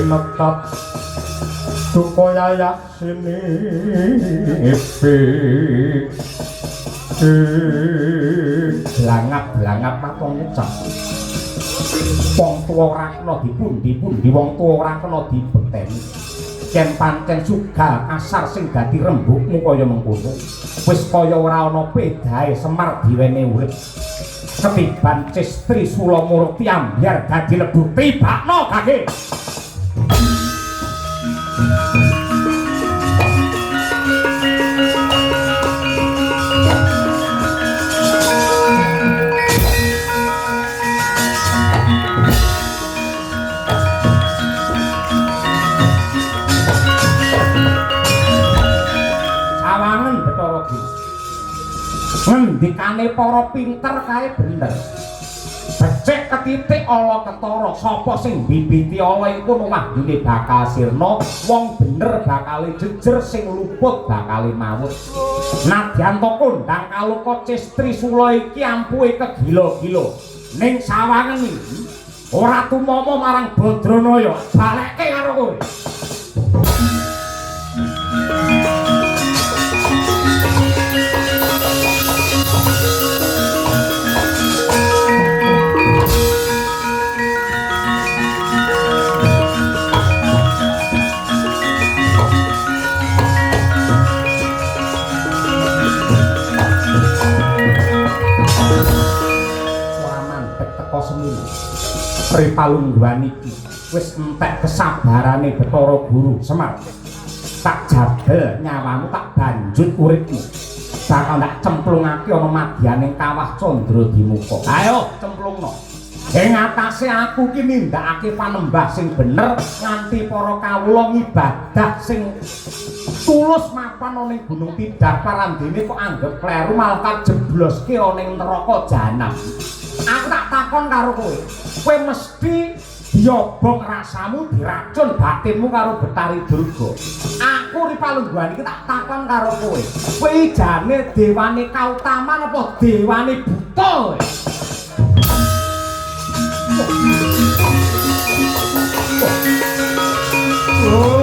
Pinekap supaya yak sini Blangap matong ngecap wong tuwa ora kena dipundi-pundi wong tuwa ora kena dibeteni yen pancen sugal kasar sing dadi rembugmu kaya mengkono wis kaya ora ana bedae Semar diwene urip ketiban Cistri Sulamurti ambyar dadi lebu tibakno kake ngendikane para pinter kae bener becik ketitik ala ketara sapa sing bibiti ala iku wahyune bakal sirna wong bener bakal jejer sing luput bakal mawut nadyan to kondang kaluka Cistri Sula iki ampuhe kegila-gila ning sawangen iki ora tumama marang Badranaya balekke karo kowe Ripalungguhan iki wis entek kesabarane Bathara Guru Semar tak jabel nyawamu tak banjut uripmu bakal ndak cemplungake ana madyaning kawah Candra Dimuka ayo cemplungno ing atase aku ki nindakake panembah sing bener nganti para kawula ngibadah sing tulus mapan ana ning Gunung Tidar parandene kok anggap kleru malah kajebloske ana ning neraka jahanam aku tak takon karo kowe kowe mesti diobong rasamu diracun batinmu karo Betari Durga aku Ripalungguhan iki tak takon karo kowe kowe jane dewane kautaman apa dewane buta oh